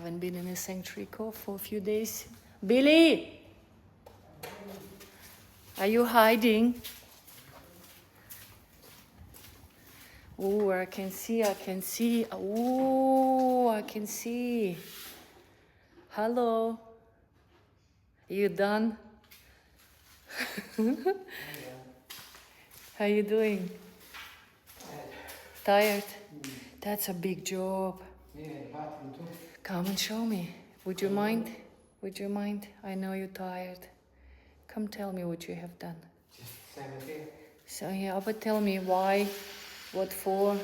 haven't been in a sanctuary cove for a few days. Billy! Are you hiding? Oh, I can see. Oh, I can see. Hello. Are you done? How you doing? Tired? That's a big job. Yeah, bathroom too. Come and show me. Would you mind? Would you mind? I know you're tired. Come tell me what you have done. Just same as here. So yeah, but tell me why, what for?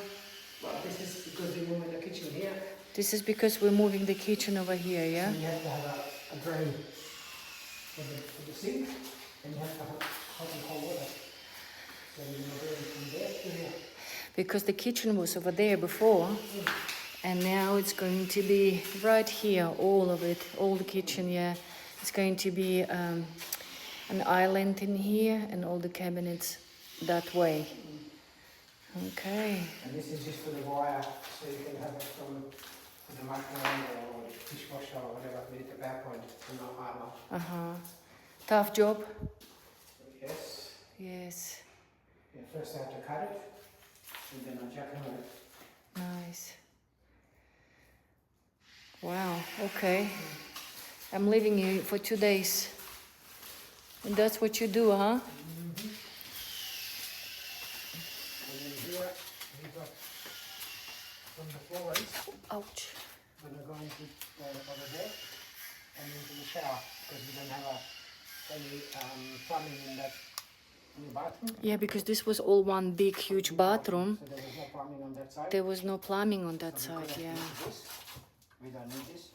Well, this is because we're moving the kitchen here. This is because we're moving the kitchen over here, yeah? So you have to have a drain for the sink, and you have to have hot and cold water. So you're going to drain from there to here. Because the kitchen was over there before, and now it's going to be right here, all of it, all the kitchen, yeah. It's going to be an island in here, and all the cabinets that way. Okay. And this is just for the wire, so you can have it from the microwave or the dishwasher or whatever with the back point from the armor. Tough job? Yes. Yes. Yeah, first I have to cut it, and then I jackhammer it. Nice. Wow, okay. I'm leaving you for 2 days. And that's what you do, huh? And then here we got from the floors. Ouch. When we're going to over there and into the shower because we don't have any plumbing in the bathroom. Yeah, because this was all one big, huge bathroom. So there was no plumbing on that side. There was no plumbing on that So side, yeah. We don't need this.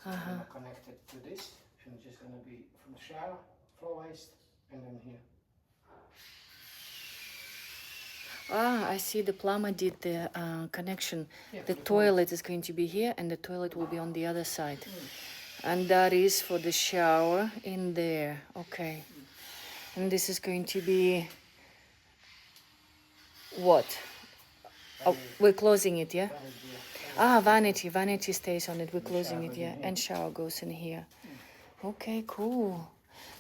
So we're going to connect it to this, and it's just going to be from the shower, floor waste, and then here. Ah, I see the plumber did the connection. Yeah, The toilet is going to be here, and the toilet will be on the other side. And that is for the shower in there. Okay. And this is going to be what? Oh, we're closing it, yeah? Ah, vanity. Vanity stays on it. We're closing it, yeah? And shower goes in here. Okay, cool.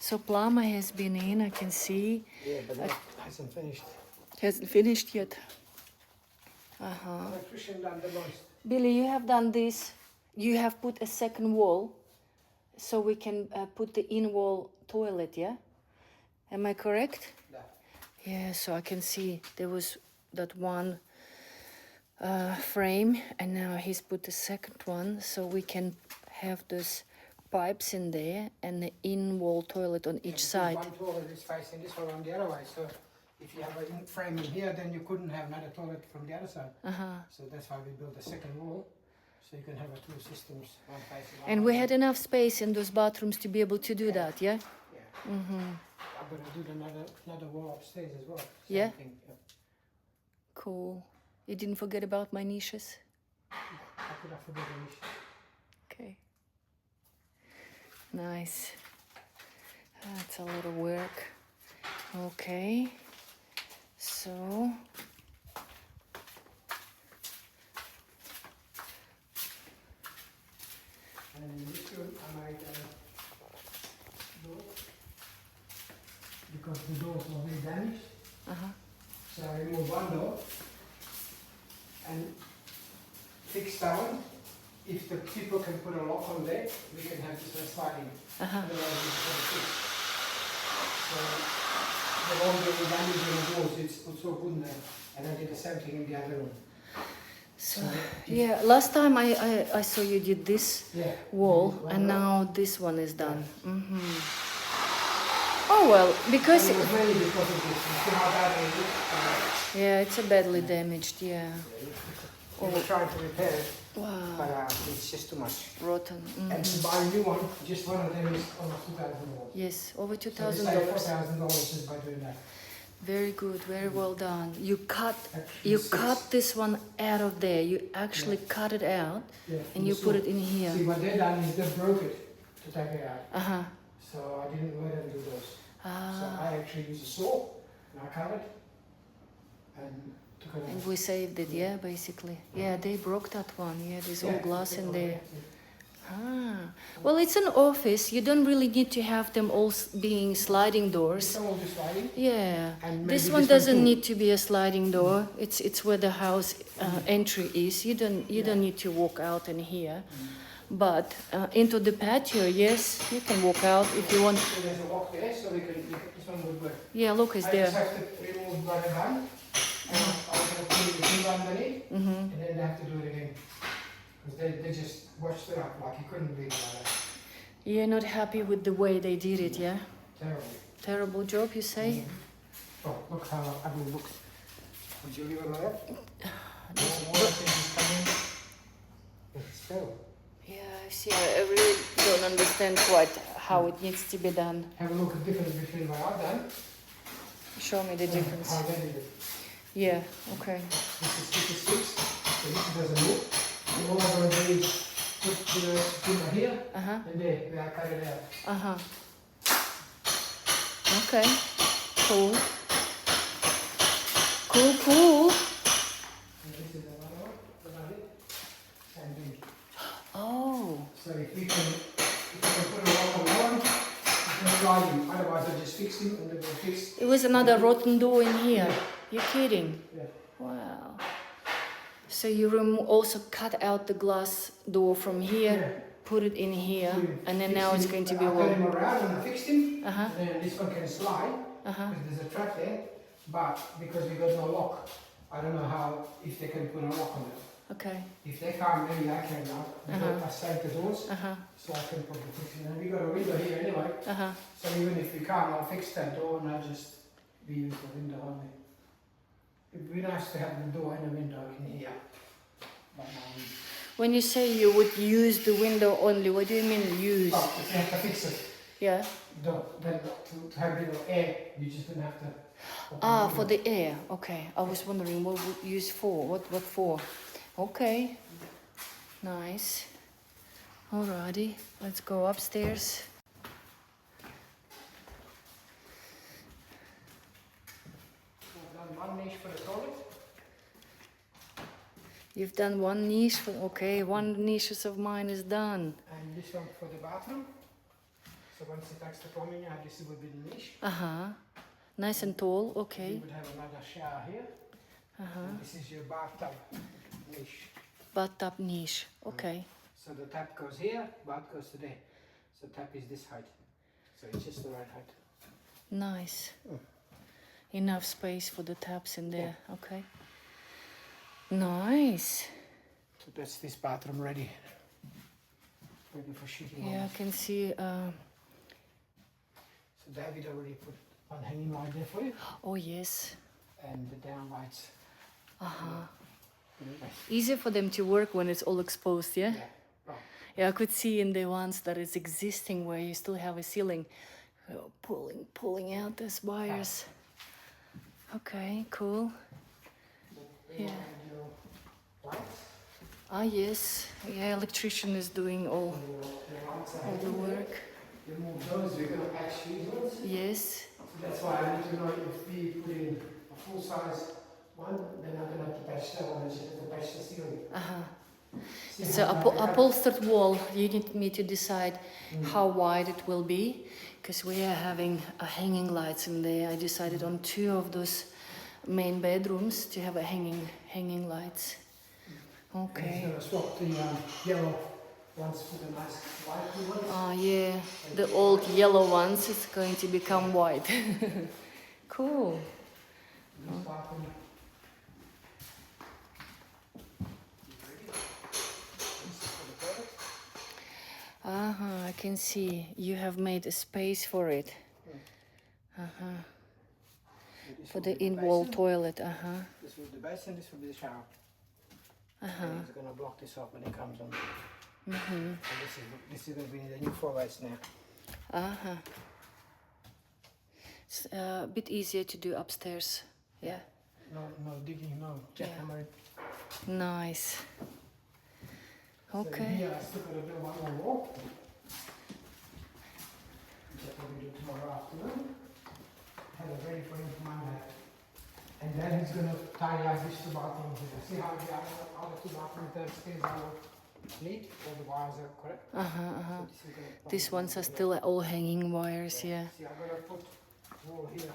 So plumber has been in, I can see. Yeah, but that hasn't finished. Hasn't finished yet. Electrician done the most. Billy, you have done this. You have put a second wall, so we can put the in-wall toilet, yeah? Am I correct? Yeah. Yeah, so I can see there was that one frame, and now he's put the second one, so we can have those pipes in there and the in-wall toilet on each side. One toilet is facing this one on the other way, so if you have a frame in here, then you couldn't have another toilet from the other side. So that's why we built a second wall, so you can have two systems, one facing one. And we had enough space in those bathrooms to be able to do that, yeah? Yeah. I'm going to do another wall upstairs as well. Yeah? Thing. Yeah. Cool. You didn't forget about my niches? How could I forget the niche? Okay. Nice. That's a lot of work. Okay. So. And in this room, I might door, because the doors were really damaged. So I removed one door and fix that one. If the people can put a lock on there, we can have this one sliding. Otherwise, it's going to fix. So there won't be any damage in the walls. It's so good now. And I did the same thing in the other room. So yeah, last time I saw you did this wall, and now this one is done. Oh well, because it was mainly because of this. You see how bad it is? yeah, it's a badly damaged. Yeah. We were trying to repair it, Wow. but it's just too much. Rotten. And to buy a new one, just one of them is almost $2,000. Yes, over So $2,000. we saved $4,000 just by doing that. Very good, very well done. You cut this one out of there. You actually cut it out, and you put it in here. See, what they done is they broke it to take it out. So I didn't let them do those. So I actually used a saw, and I cut it, and took it And out. we saved it, yeah, basically. Yeah, they broke that one. Yeah, there's all glass in there. Ah, well, it's an office. You don't really need to have them all being sliding doors. Some will be sliding. Yeah, And maybe this one this one doesn't too. need to be a sliding door. It's where the house entry is. You don't need to walk out in here. But into the patio, yes, you can walk out if you want. So there's a lock there, so we can, this one would work. Yeah, look, it's I there. just have to remove one hand, and I'll put the two underneath, and then they have to do it again. Because they just washed it up like you couldn't leave it like that. You're not happy with the way they did it, yeah? Terrible. Terrible job, you say? Oh, look how ugly it looks. Would you leave it like that? More things is coming. It's terrible. Yeah, I see. I really don't understand quite how it needs to be done. Have a look at the difference between what I've done. Show me the difference. How they did it. Yeah, okay. This is 56, so this doesn't move. And all I'm going to do is put the timber here, and there, where I cut it out. Uh-huh. Okay. Cool. Cool, cool. And this is another one, same thing. Oh. So if we can put a lock on that one, it's not sliding. Otherwise I just fix him and then we'll fix. It was another rotten door in here. Yeah. You're kidding? Yeah. Wow. So you also cut out the glass door from here, put it in here, and then now it's going to be I wall. cut him around and I fixed him. Uh-huh. And then this one can slide because there's a trap there. But because we got no lock, I don't know how if they can put a lock on it. Okay. If they can't, maybe I can now. I saved the doors, so I can put the fix it. And we got a window here anyway. So even if we can't, I'll fix that door and I'll just use the window only. It'd be nice to have the door and the window in here. But, When you say you would use the window only, what do you mean use? oh, if you have to fix it, Yeah. then to have a little air, you just don't have to. open Ah, the for window. the air. Okay. I was wondering what would use for. What for? Okay. Nice. Alrighty. Let's go upstairs. I've done one niche for the toilet. You've done one niche for, okay, one niche of mine is done. And this one for the bathroom. So once it takes the plumbing out, this would be the niche. Nice and tall, You okay. would have another shower here. And this is your bathtub niche. Bathtub niche, okay. So the tap goes here, bath goes to there. So tap is this height. So it's just the right height. Nice. Enough space for the taps in there, okay. Nice. So that's this bathroom ready. Ready for shooting. Yeah, I can see, So David already put one hanging light there for you. oh yes. And the down lights. Easier for them to work when it's all exposed, yeah? Yeah. Oh. Yeah, I could see in the ones that it's existing where you still have a ceiling, pulling out those wires. Okay, cool. Yeah. Lights. Ah, yes. Yeah, electrician is doing all the work. You move those, we're going to patch these ones. Yes. So that's why I need to know if we put in a full size one, then I'm going to have to patch that one, and just have to patch the ceiling. It's an upholstered wall. You need me to decide how wide it will be, because we are having hanging lights in there. I decided on 2 of those main bedrooms to have a hanging lights. Okay. And it's going to swap the yellow ones for the nice white ones. Ah, yeah. The old yellow ones is going to become white. Cool. This bathroom. I can see you have made a space for it. For the in-wall toilet. This will be the basin, this will be the shower. And it's going to block this off when it comes on. And this is going to be the new 4 lights now. It's a bit easier to do upstairs. Yeah. No digging, no jackhammering. Nice. So Okay. here I still got to do one more wall. Which I probably do tomorrow afternoon. Have it ready for you for Monday. And then he's gonna tidy up these two bathrooms here. See how the other two bathrooms, the stairs are neat, all the wires are correct? So this is gonna These ones are still all hanging wires, yeah. See, I'm gonna put wall here.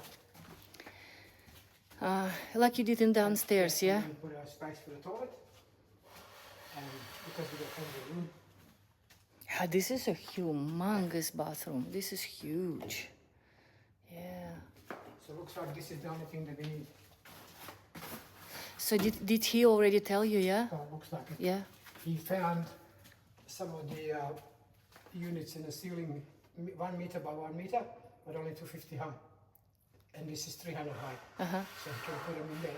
Like you did in downstairs, yeah? And put a space for the toilet. And because we don't have the room. Yeah, this is a humongous bathroom. This is huge. Yeah. So it looks like this is the only thing that we need. So did he already tell you, yeah? So it looks like it. Yeah. He found some of the units in the ceiling 1 meter by 1 meter, but only 250 high. And this is 300 high. So he can put them in there.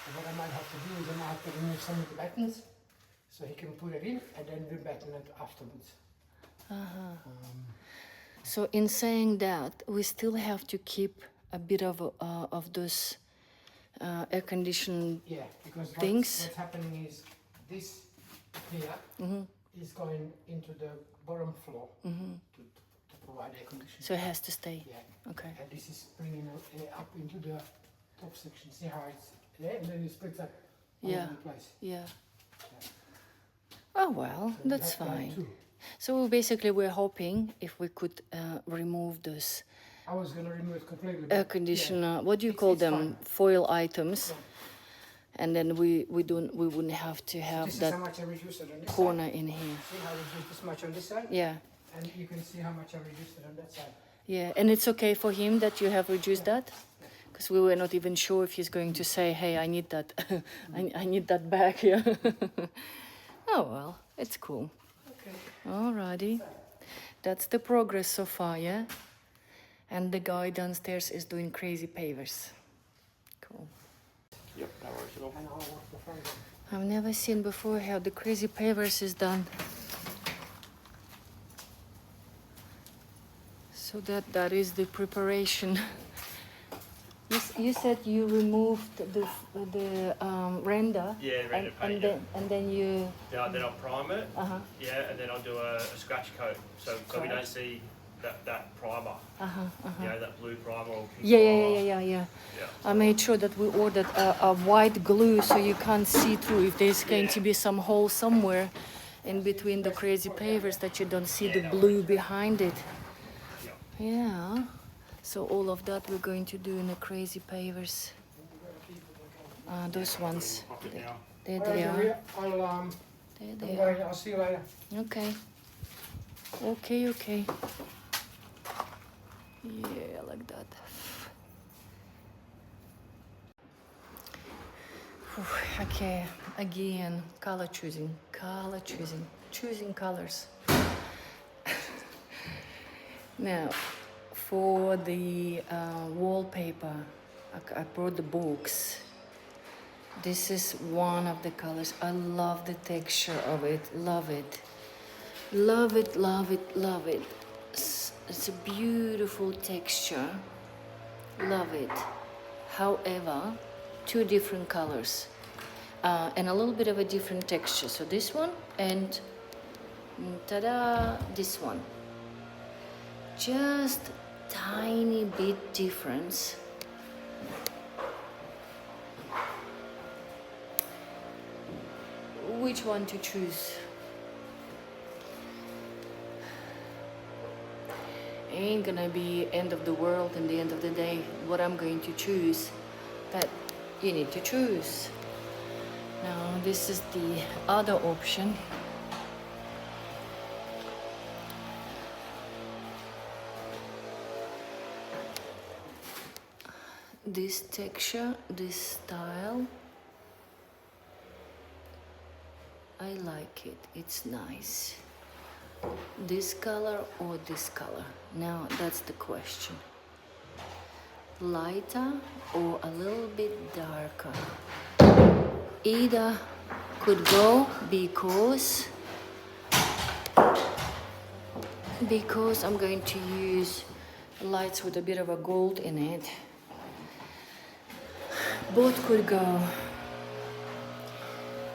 And what I might have to do is I might have to remove some of the battens so he can put it in and then rebatten it afterwards. So in saying that, we still have to keep a bit of those air conditioned. Yeah, because things. what's happening is this here is going into the bottom floor to provide air conditioning. So it has to stay. Yeah. Okay. And this is bringing it up into the top section. See how it's there, and then it splits up all Yeah. over the place. Yeah. Oh well, So we that's have like fine. 2. So basically, we're hoping if we could remove those I was gonna remove it completely. air but conditioner. What do you call it's them? fine. Foil items, Yeah. and then we wouldn't have to have This is how that much I reduced it on this corner in here. side. See how I reduced this much on this side? Yeah. And you can see how much I reduced it on that side. Yeah, and it's okay for him that you have reduced that? Because we were not even sure if he's going to say, hey, I need that, I need that back, yeah. Oh, well, it's cool. Okay. Alrighty. That's the progress so far, yeah? And the guy downstairs is doing crazy pavers. Cool. Yep, no worries at all. And I'll work the front one. I've never seen before how the crazy pavers is done. So that is the preparation. You said you removed the render. Yeah, render paint. and then you. Then I'll prime it. Yeah, and then I'll do a scratch coat, so we Right. don't see that primer. You know, that blue primer or pink Yeah. Yeah. I made sure that we ordered a white glue so you can't see through if there's going to be some hole somewhere in between the crazy pavers that you don't see the blue behind it. Yeah. So all of that we're going to do in the crazy pavers. Those ones. Pop it now. There Alright, they are. Maria, There don't they are. worry, I'll see you later. Okay. Okay. Yeah, like that. Okay, again, color choosing, choosing colors. Now, for the wallpaper, I brought the books. This is one of the colors. I love the texture of it, love it. Love it. It's a beautiful texture. Love it. However, 2 different colors and a little bit of a different texture. So this one and ta-da, this one. Just tiny bit difference. Which one to choose? Ain't gonna be end of the world and the end of the day what I'm going to choose, but you need to choose. Now this is the other option. This texture, this style, I like it, it's nice. This color or this color? Now that's the question. Lighter or a little bit darker? Either could go because I'm going to use lights with a bit of a gold in it. Both could go.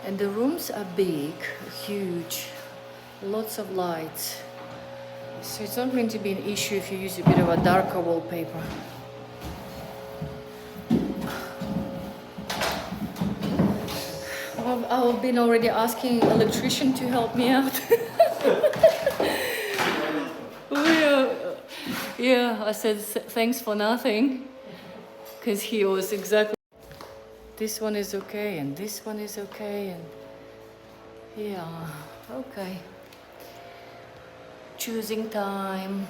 And the rooms are big, huge, lots of lights. So it's not going to be an issue if you use a bit of a darker wallpaper. I've been already asking electrician to help me out. Yeah, I said thanks for nothing, because he was exactly. This one is okay, and this one is okay, and yeah, okay. Choosing time.